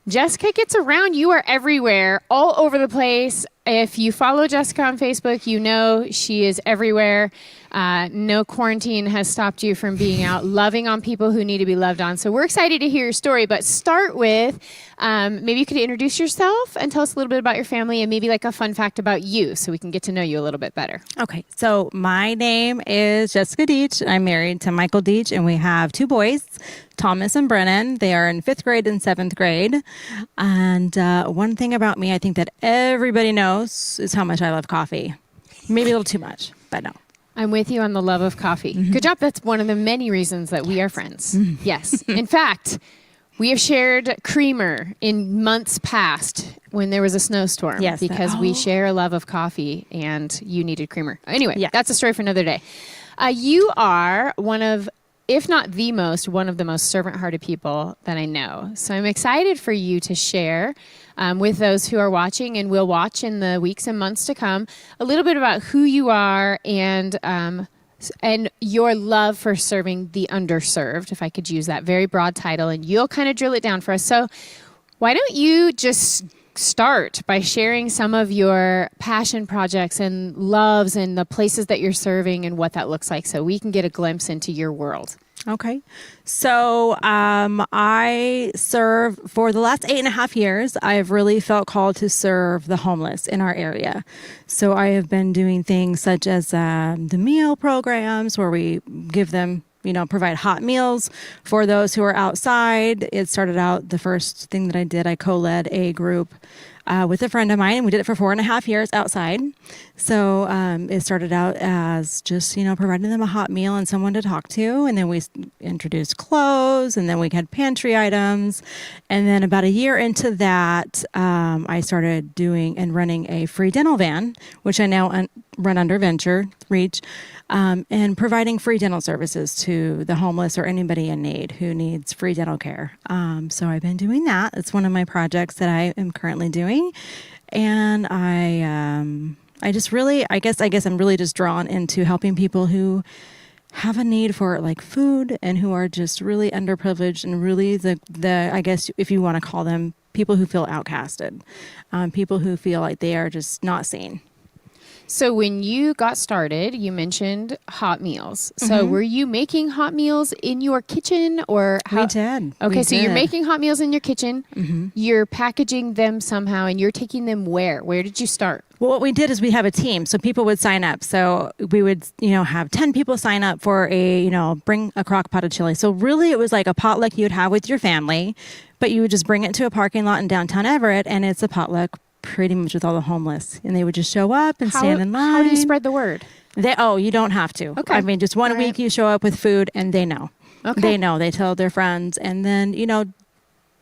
Jessica gets around. You are everywhere, all over the place. If you follow Jessica on Facebook, you know she is everywhere. No quarantine has stopped you from being out loving on people who need to be loved on. So we're excited to hear your story, but start with maybe you could introduce yourself and tell us a little bit about your family and maybe like a fun fact about you so we can get to know you a little bit better. Okay, so my name is Jessica Dietsch. I'm married to Michael Dietsch, and we have 2 boys, Thomas and Brennan. They are in 5th grade and 7th grade. And one thing about me I think that everybody knows is how much I love coffee. Maybe a little too much, but no. I'm with you on the love of coffee. Mm-hmm. Good job. That's one of the many reasons that we are friends. Mm-hmm. Yes. In fact, we have shared creamer in months past when there was a snowstorm. Yes. Because we share a love of coffee and you needed creamer. Anyway, that's a story for another day. You are one of the most servant-hearted people that I know. So I'm excited for you to share with those who are watching and will watch in the weeks and months to come a little bit about who you are and your love for serving the underserved, if I could use that very broad title, and you'll kind of drill it down for us. So why don't you just start by sharing some of your passion projects and loves and the places that you're serving and what that looks like so we can get a glimpse into your world. Okay. So I serve for the last 8.5 years. I've really felt called to serve the homeless in our area. So I have been doing things such as the meal programs where we give them, provide hot meals for those who are outside. It started out, the first thing that I did, I co-led a group with a friend of mine, and we did it for 4.5 years outside. So it started out as just, providing them a hot meal and someone to talk to. And then we introduced clothes, and then we had pantry items. And then about a year into that, I started doing and running a free dental van, which I now run under Venture Reach, and providing free dental services to the homeless or anybody in need who needs free dental care. So I've been doing that. It's one of my projects that I am currently doing. And I just really, I guess I'm really just drawn into helping people who have a need for like food and who are just really underprivileged and really the I guess if you want to call them people who feel outcasted, people who feel like they are just not seen. So when you got started, you mentioned hot meals. So were you making hot meals in your kitchen or how? We did. Okay, so you're making hot meals in your kitchen. Mm-hmm. You're packaging them somehow, and you're taking them where? Where did you start? Well, what we did is we have a team, so people would sign up. So we would, have 10 people sign up for bring a crock pot of chili. So really it was like a potluck you'd have with your family, but you would just bring it to a parking lot in downtown Everett, and it's a potluck pretty much with all the homeless, and they would just show up and stand in line. How do you spread the word? You don't have to. Okay. I mean, just one week you show up with food and they know. Okay. They know. They tell their friends, and then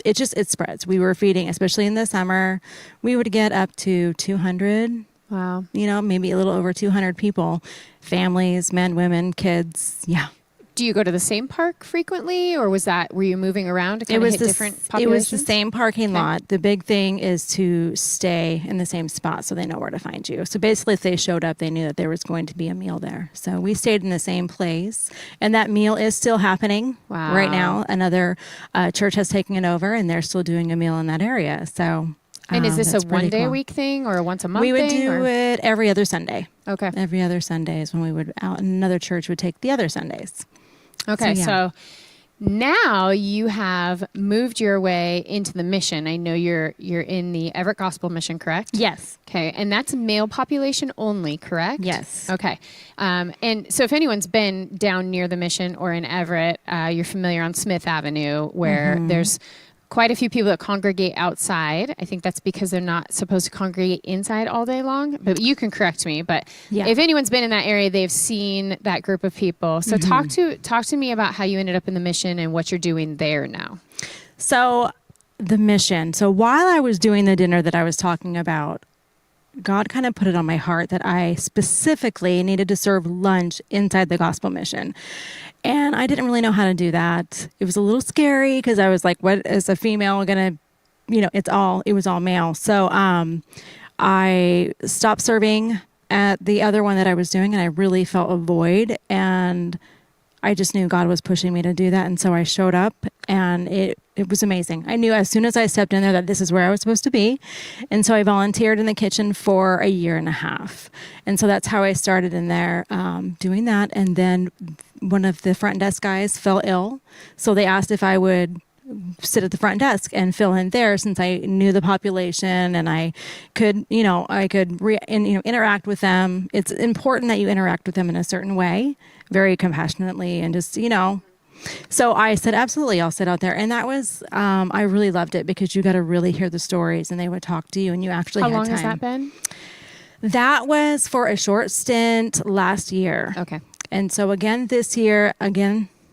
it spreads. We were feeding, especially in the summer, we would get up to 200. Wow. Maybe a little over 200 people, families, men, women, kids. Yeah. Do you go to the same park frequently, or were you moving around to kind of hit different populations? It was the same parking lot. The big thing is to stay in the same spot so they know where to find you. So basically, if they showed up, they knew that there was going to be a meal there. So we stayed in the same place, and that meal is still happening right now. Another church has taken it over, and they're still doing a meal in that area. So. And is this a one-day-a-week thing or a once-a-month thing? We would do it every other Sunday. Okay. Every other Sunday is when we would out, and another church would take the other Sundays. Okay, so now you have moved your way into the mission. I know you're in the Everett Gospel Mission, correct? Yes. Okay, and that's male population only, correct? Yes. Okay, and so if anyone's been down near the mission or in Everett, you're familiar on Smith Avenue where there's quite a few people that congregate outside. I think that's because they're not supposed to congregate inside all day long, but you can correct me. But if anyone's been in that area, they've seen that group of people. So talk to me about how you ended up in the mission and what you're doing there now. So the mission. So while I was doing the dinner that I was talking about, God kind of put it on my heart that I specifically needed to serve lunch inside the gospel mission. And I didn't really know how to do that. It was a little scary because I was like, what is a female going to, it was all male. So I stopped serving at the other one that I was doing, and I really felt a void. And I just knew God was pushing me to do that. And so I showed up And it was amazing. I knew as soon as I stepped in there that this is where I was supposed to be. And so I volunteered in the kitchen for a year and a half. And so that's how I started in there, doing that. And then one of the front desk guys fell ill. So they asked if I would sit at the front desk and fill in there, since I knew the population and I could, interact with them. It's important that you interact with them in a certain way, very compassionately, and just, So I said, absolutely, I'll sit out there. And that was, I really loved it, because you got to really hear the stories and they would talk to you and you actually had time. How long has that been? That was for a short stint last year. Okay. And so again, this year,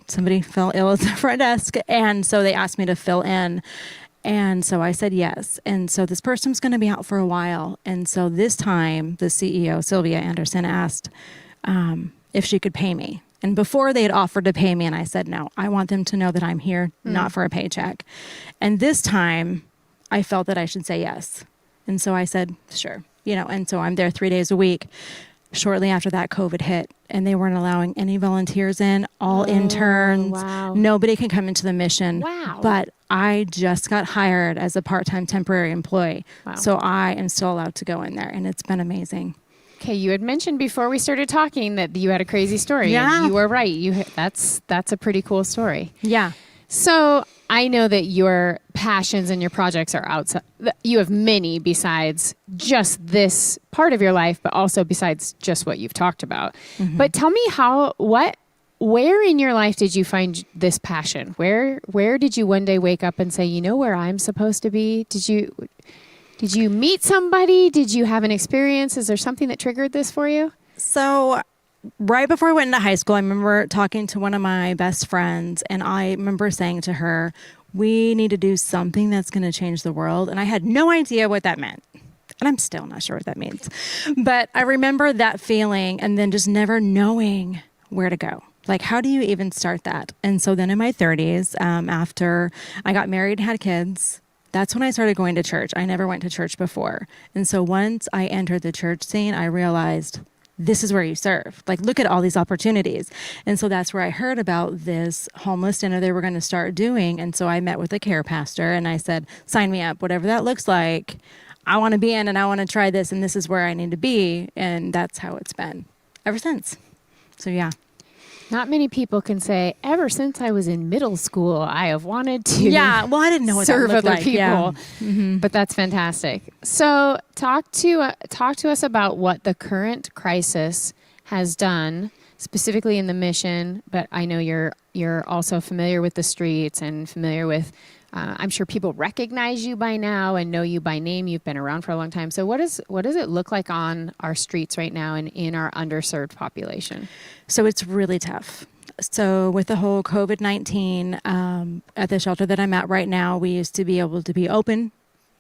somebody fell ill at the front desk. And so they asked me to fill in. And so I said yes. And so this person's going to be out for a while. And so this time the CEO, Sylvia Anderson, asked if she could pay me. And before they had offered to pay me, and I said, no, I want them to know that I'm here, not for a paycheck. And this time I felt that I should say yes. And so I said, sure. And so I'm there 3 days a week. Shortly after that, COVID hit, and they weren't allowing any volunteers in, all interns. Wow. Nobody can come into the mission. Wow. But I just got hired as a part-time temporary employee. Wow. So I am still allowed to go in there, and it's been amazing. Okay, you had mentioned before we started talking that you had a crazy story. Yeah. And you were right. That's a pretty cool story. Yeah. So I know that your passions and your projects are outside. You have many besides just this part of your life, but also besides just what you've talked about. Mm-hmm. But tell me where in your life did you find this passion? Where did you one day wake up and say, where I'm supposed to be? Did you meet somebody? Did you have an experience? Is there something that triggered this for you? So right before I went into high school, I remember talking to one of my best friends, and I remember saying to her, we need to do something that's going to change the world. And I had no idea what that meant. And I'm still not sure what that means. But I remember that feeling, and then just never knowing where to go. Like, how do you even start that? And so then in my 30s, after I got married and had kids, that's when I started going to church. I never went to church before. And so once I entered the church scene, I realized this is where you serve. Like, look at all these opportunities. And so that's where I heard about this homeless dinner they were going to start doing. And so I met with a care pastor and I said, sign me up, whatever that looks like. I want to be in and I want to try this. And this is where I need to be. And that's how it's been ever since. So, yeah. Not many people can say, ever since I was in middle school, I have wanted to I didn't know what serve that looked other like. people. Yeah. Mm-hmm. But that's fantastic. So talk to us about what the current crisis has done, specifically in the mission. But I know you're also familiar with the streets and familiar with, I'm sure people recognize you by now and know you by name. You've been around for a long time. So what does it look like on our streets right now and in our underserved population? So it's really tough. So with the whole COVID-19, at the shelter that I'm at right now, we used to be able to be open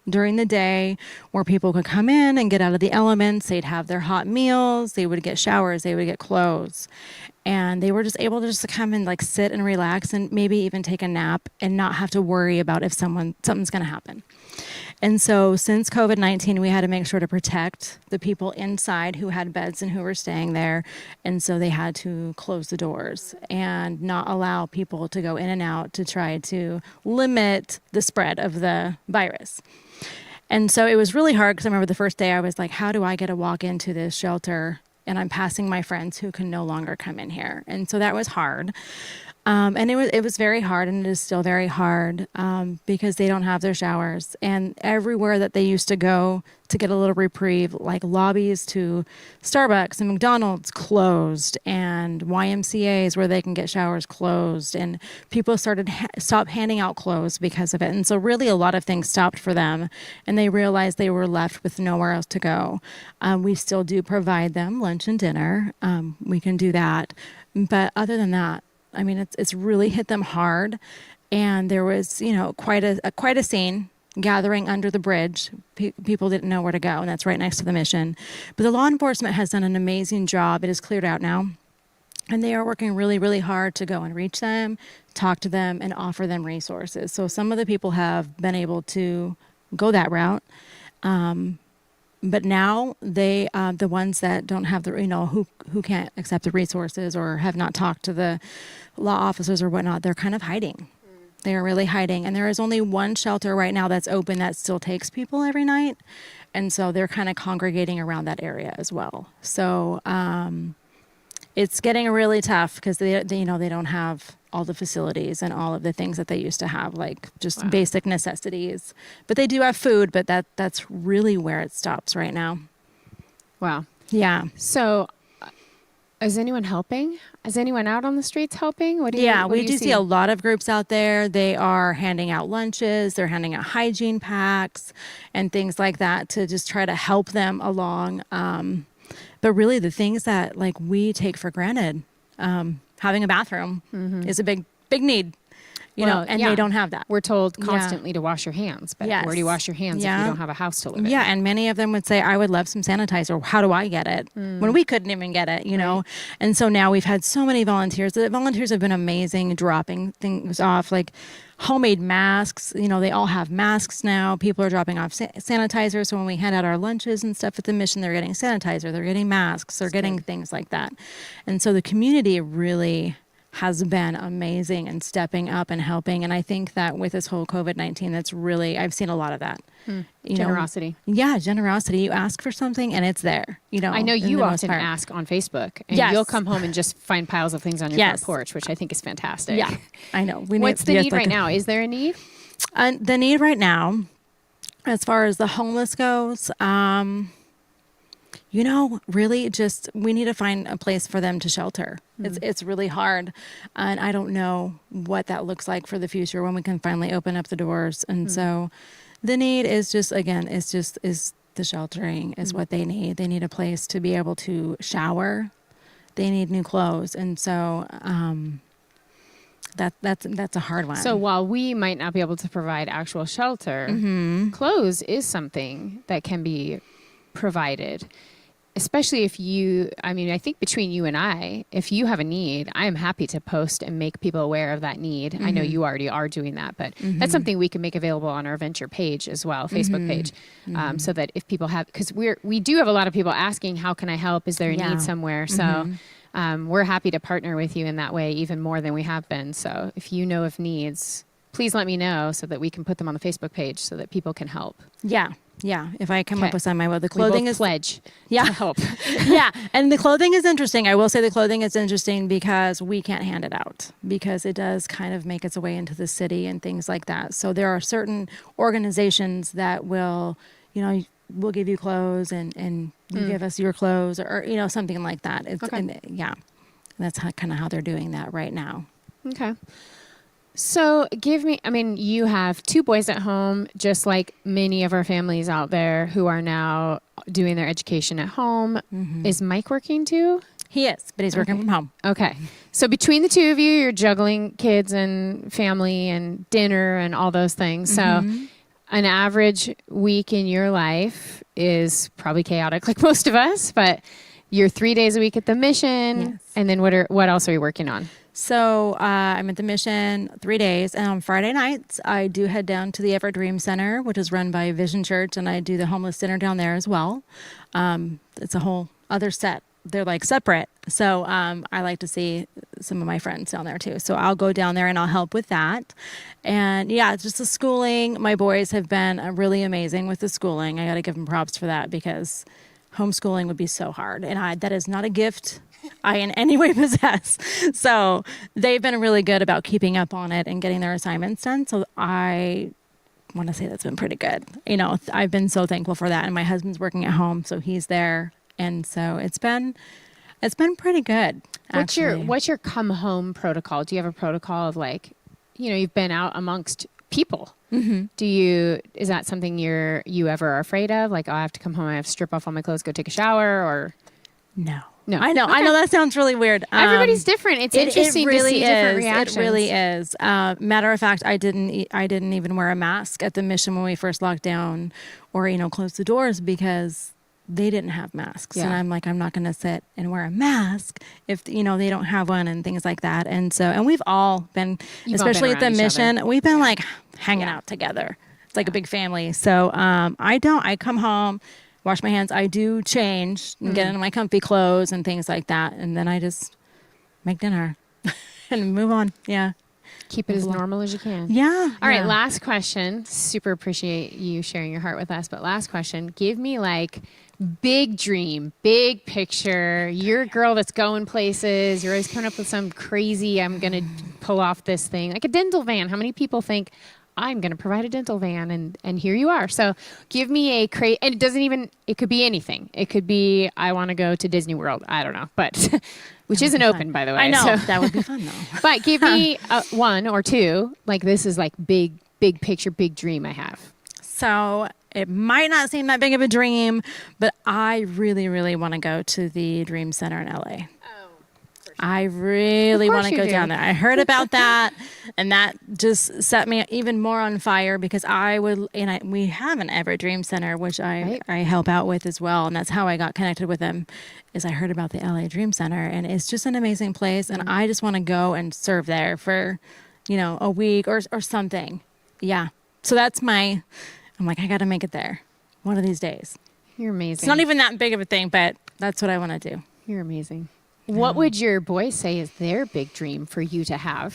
during the day where people could come in and get out of the elements. They'd have their hot meals. They would get showers. They would get clothes. And they were just able to just come and like sit and relax and maybe even take a nap and not have to worry about if something's going to happen. And so since COVID-19, we had to make sure to protect the people inside who had beds and who were staying there. And so they had to close the doors and not allow people to go in and out to try to limit the spread of the virus. And so it was really hard because I remember the first day I was like, how do I get a walk into this shelter? And I'm passing my friends who can no longer come in here. And so that was hard. And it was very hard, and it is still very hard because they don't have their showers. And everywhere that they used to go to get a little reprieve, like lobbies to Starbucks and McDonald's, closed, and YMCAs where they can get showers closed, and people stopped handing out clothes because of it. And so really a lot of things stopped for them, and they realized they were left with nowhere else to go. We still do provide them lunch and dinner. We can do that. But other than that, I mean, it's really hit them hard. And there was, quite a scene gathering under the bridge. People didn't know where to go, and that's right next to the mission. But the law enforcement has done an amazing job. It is cleared out now. And they are working really, really hard to go and reach them, talk to them, and offer them resources. So some of the people have been able to go that route. But now they, the ones that don't have the, who can't accept the resources or have not talked to the law officers or whatnot, they're kind of hiding. They are really hiding. And there is only one shelter right now that's open that still takes people every night. And so they're kind of congregating around that area as well. So it's getting really tough because they don't have all the facilities and all of the things that they used to have, like just basic necessities. But they do have food, but that's really where it stops right now. Wow. Yeah. So is anyone helping? Is anyone out on the streets helping? What do you we do see a lot of groups out there. They are handing out lunches. They're handing out hygiene packs and things like that to just try to help them along. But really the things that like we take for granted, having a bathroom is a big need, you know, and they don't have that. We're told constantly to wash your hands, but where do you wash your hands if you don't have a house to live in? Yeah, and many of them would say, I would love some sanitizer. How do I get it? When we couldn't even get it, you know? And so now we've had so many volunteers. The volunteers have been amazing, dropping things off, like homemade masks. You know, they all have masks now. People are dropping off sanitizer. So when we hand out our lunches and stuff at the mission, they're getting sanitizer, they're getting masks, they're getting things like that. And so the community really has been amazing and stepping up and helping. And I think that with this whole COVID-19, that's really, I've seen a lot of that. Generosity. Generosity. You ask for something and it's there. You know, I know you often ask on Facebook, and you'll come home and just find piles of things on your front porch, which I think is fantastic. Yeah, I know. What's the need right now? Is there a need? The need right now, as far as the homeless goes, you know, really just we need to find a place for them to shelter. It's really hard. And I don't know what that looks like for the future when we can finally open up the doors. And so the need is just, again, is the sheltering is what they need. They need a place to be able to shower. They need new clothes. And so that's a hard one. So while we might not be able to provide actual shelter, clothes is something that can be provided. Especially if I think between you and I, if you have a need, I am happy to post and make people aware of that need. I know you already are doing that, but that's something we can make available on our venture page as well, Facebook page, so that if people have, because we do have a lot of people asking, how can I help? Is there a need somewhere? So we're happy to partner with you in that way, even more than we have been. So if you know of needs, please let me know so that we can put them on the Facebook page so that people can help. Yeah, if I come up with some, I will. The clothing is pledge to help. And the clothing is interesting. I will say the clothing is interesting because we can't hand it out because it does kind of make its way into the city and things like that. So there are certain organizations that will, you know, we'll give you clothes and you give us your clothes or you know, something like that. That's kind of how they're doing that right now. Okay. So you have 2 boys at home, just like many of our families out there who are now doing their education at home. Is Mike working too? He is, but he's working from home. Okay. So between the 2 of you, you're juggling kids and family and dinner and all those things. So an average week in your life is probably chaotic like most of us, but you're 3 days a week at the mission. Yes. And then what else are you working on? So I'm at the mission 3 days, and on Friday nights, I do head down to the Everett Dream Center, which is run by Vision Church, and I do the homeless dinner down there as well. It's a whole other set. They're like separate. So I like to see some of my friends down there too. So I'll go down there and I'll help with that. And yeah, just the schooling. My boys have been really amazing with the schooling. I got to give them props for that because homeschooling would be so hard. And that is not a gift I in any way possess. So they've been really good about keeping up on it and getting their assignments done. So I want to say that's been pretty good. You know, I've been so thankful for that. And my husband's working at home, so he's there. And so it's been pretty good. What's your come home protocol? Do you have a protocol of like, you know, you've been out amongst people. Is that something you ever are afraid of? Like, oh, I have to come home, I have to strip off all my clothes, go take a shower, or no. No, I know. Okay. I know that sounds really weird. Everybody's different. It's interesting to see different reactions. It really is. Matter of fact, I didn't even wear a mask at the mission when we first locked down, or closed the doors because they didn't have masks. Yeah. And I'm like, I'm not going to sit and wear a mask if they don't have one and things like that. And we've all been, especially at the mission, we've been like hanging out together. It's like a big family. So I come home, wash my hands. I do change and get into my comfy clothes and things like that. And then I just make dinner and move on. Yeah. Keep it as normal as you can. Yeah. All right. Last question. Super appreciate you sharing your heart with us. But last question. Give me like big dream, big picture. You're a girl that's going places. You're always coming up with some crazy, I'm going to pull off this thing. Like a dental van. How many people think, I'm going to provide a dental van, and here you are. So give me and it doesn't even, it could be anything. It could be, I want to go to Disney World. I don't know, but which isn't open, by the way. I know. So. That would be fun, though. But give me one or two. Like this is like big picture, big dream I have. So it might not seem that big of a dream, but I really, really want to go to the Dream Center in LA. I really want to go down there. I heard about that, and that just set me even more on fire because we have an Everett Dream Center, which I help out with as well, and that's how I got connected with them. Is I heard about the LA Dream Center, and it's just an amazing place, and I just want to go and serve there for, a week or something. Yeah. So that's I'm like, I got to make it there one of these days. You're amazing. It's not even that big of a thing, but that's what I want to do. You're amazing. What would your boys say is their big dream for you to have?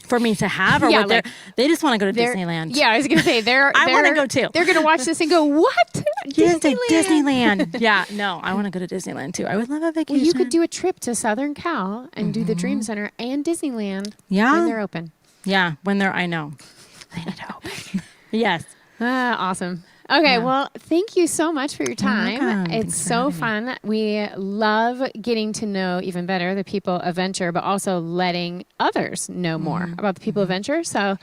For me to have? Or they just want to go to Disneyland. Yeah, I was going to say, I want to go too. They're going to watch this and go, what? Disneyland. Yeah, no, I want to go to Disneyland too. I would love a vacation. Well, you could do a trip to Southern Cal and do the Dream Center and Disneyland when they're open. Yeah, I know. They need to open. Yes. Awesome. Okay, well, thank you so much for your time. It's so fun. We love getting to know even better the people of Venture, but also letting others know more about the people of Venture. So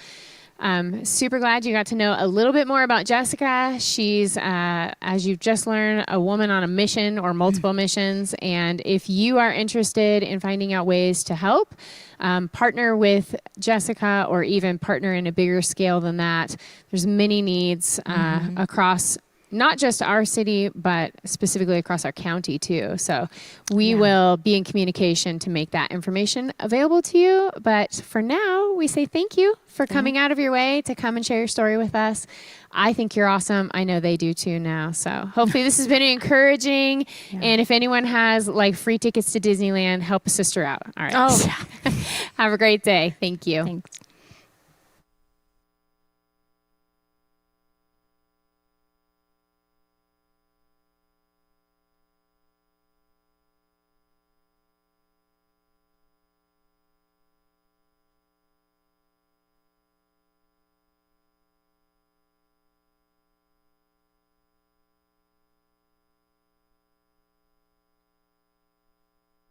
super glad you got to know a little bit more about Jessica. She's, as you've just learned, a woman on a mission or multiple missions. And if you are interested in finding out ways to help, partner with Jessica or even partner in a bigger scale than that, there's many needs across not just our city, but specifically across our county too. So we will be in communication to make that information available to you. But for now, we say thank you for coming out of your way to come and share your story with us. I think you're awesome. I know they do too now. So hopefully this has been encouraging. And if anyone has like free tickets to Disneyland, help a sister out. All right. Oh, yeah. Have a great day. Thank you. Thanks.